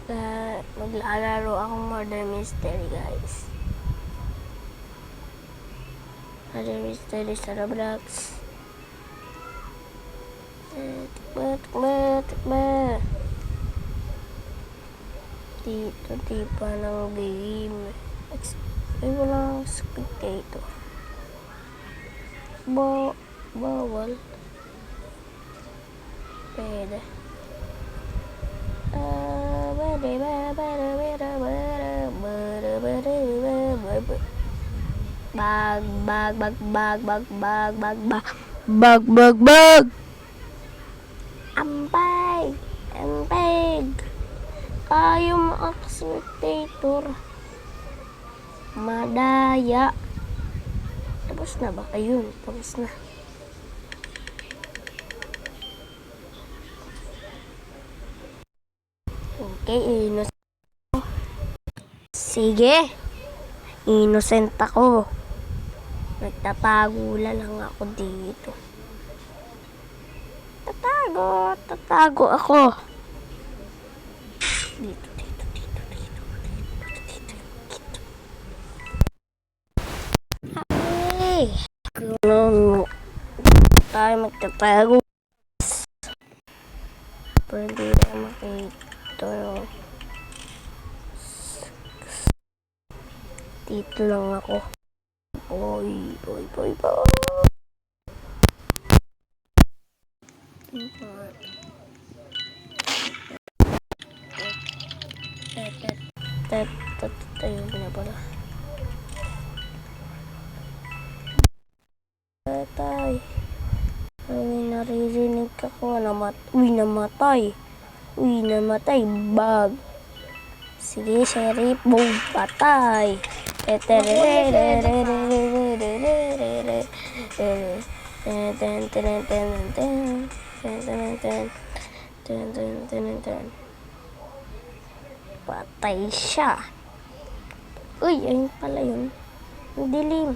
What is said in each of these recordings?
Maglalaro akong murder mystery, guys. Murder mystery sa Roblox. Tikba. Dito, di pa ng game. Ay, walang spectator. Bawal. Pwede. Bag. Ampay. Ayaw ma-spectator. Madaya. Tapos na ba? Ayun, tapos na. Okay, innocent. Sige. Innocent ako. Nagtatago lang ako dito. Tatago ako. Dito. Ay, kung tayo magtatago. Pero hindi na makita. Dito lang ako. Boy. Tayo na pala. Tay. May naririnig ako. Namatay. Bag. Sige, sheriff. Boom. Patay. Patay siya. Uy, ayun pala yun. Ang dilim.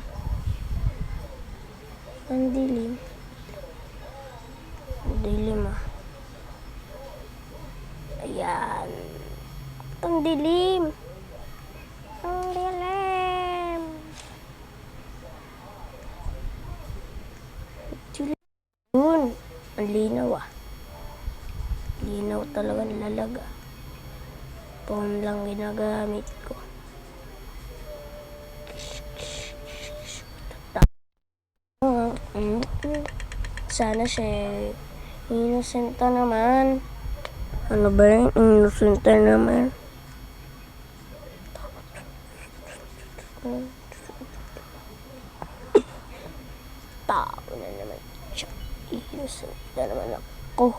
Ang dilim ah. Ayan. Ang dilim. Yun. Ang linaw ah. Linaw talaga nilalaga. Phone lang ginagamit ko. Sana siya innocent naman. Ano ba yun? Innocent naman. Tao na naman siya. Innocent na naman ako.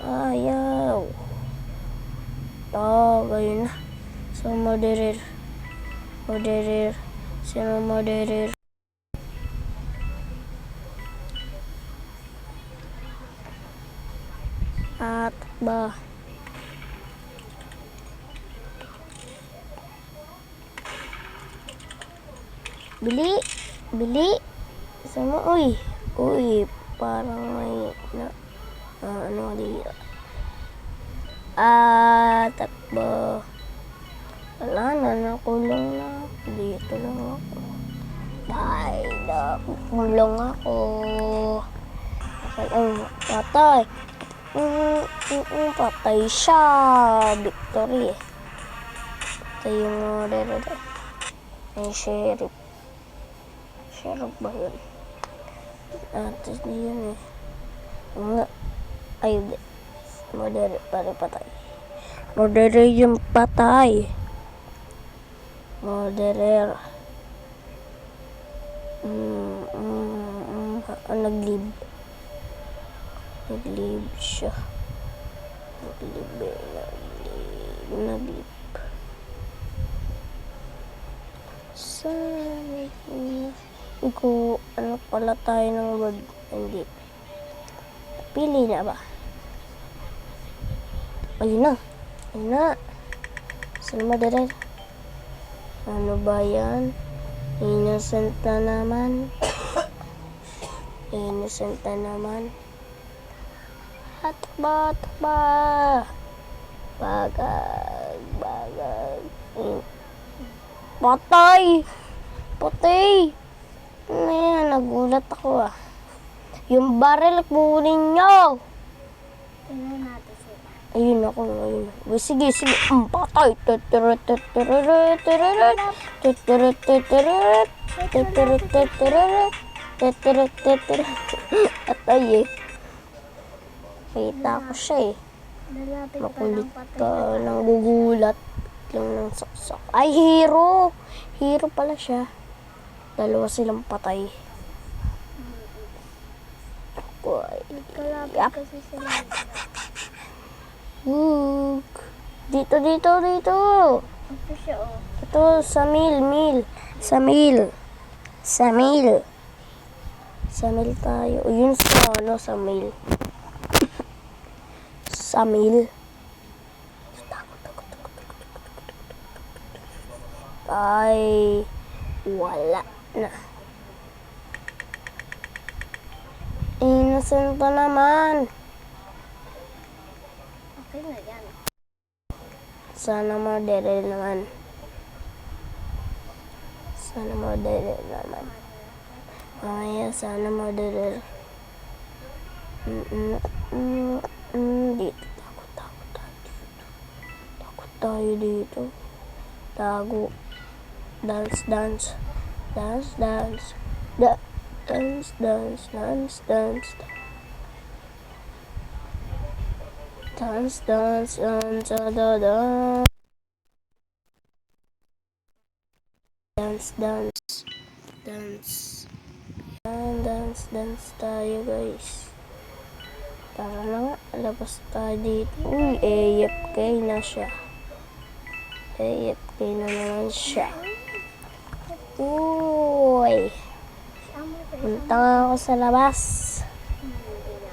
Ayaw. Gayon na. So, murderer. Sino murderer? At ba? Bili. Sama, uy, parang may ano dito. Takbo. Wala na, nakulong na. Dito lang ako. Bye, nakulong ako. Patay. Patay siya. Victory. Patay yung murderer. Yung sheriff. Sheriff ba yun? Tapos yun eh. Ayun. Murderer para patay. Murderer yung patay. Murderer. Nag-live siya. Nag-live. Ano pala tayo ng word? Hindi. Pili na ba? Ayun na. Sino murderer? Ano ba yan? Innocent na naman. Takba. Bagag. Patay! Ayan, nagulat ako ah. Yung baril, kunin nyo! Tingnan natin sila. Ayun ako. Uy, sige. Patay! Atay eh. Kita ko siya eh. Lalapit pa Makulit lang patay. ka, nanggugulat lang ng saksak. Ay, hero! Hero pala siya. Dalawa silang patay. Ako ay... Kalapit Yap. kasi sila. Wug. Dito. Ito siya oh. Ito, sa mil. Sa mil tayo. O, yun sa mil. Sa mil. Ay, wala na. Innocent pa naman. Okay na yan. Sana modere naman. Mamaya, sana modere. Dito. Takot tayo dito. Tago. Dance. Dance. Dance tayo guys. Tara na nga, labas tayo dito. Uy, AFK na siya. AFK na naman siya. Uy, punta nga ako sa labas.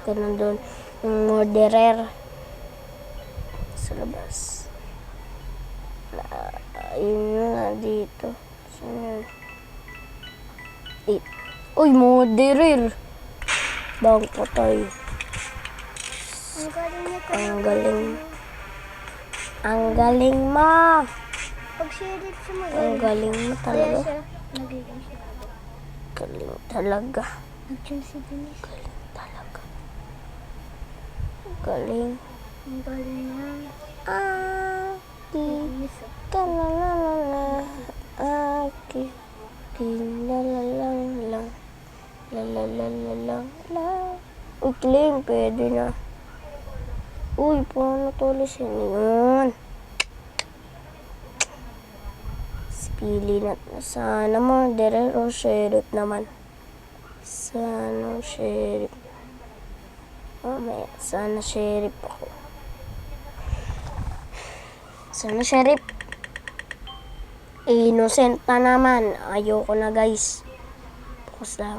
Ganun doon, yung moderer. Sa labas. Ayun na dito. Saan? Uy, moderer. Bang patay. Ang galing niya ko. Ang galing mo. Pag sheriff siya Ang magaling. galing mo Kaya talaga. siya nagiging sheriff. Galing talaga. Nag-tune si Denise. Galing talaga. Galing. Ang galing niya. Denise oh. Kalalala. Aki. Kinalalang. Lalalalang. Uy, claim. Pwede na. Uy, paano tulisin yun? Pili na. Sana murderer o sheriff naman. Sana sheriff. Mamaya, sana sheriff ako. Sana sheriff. Innocent pa naman. Ayoko na guys. Focus lang.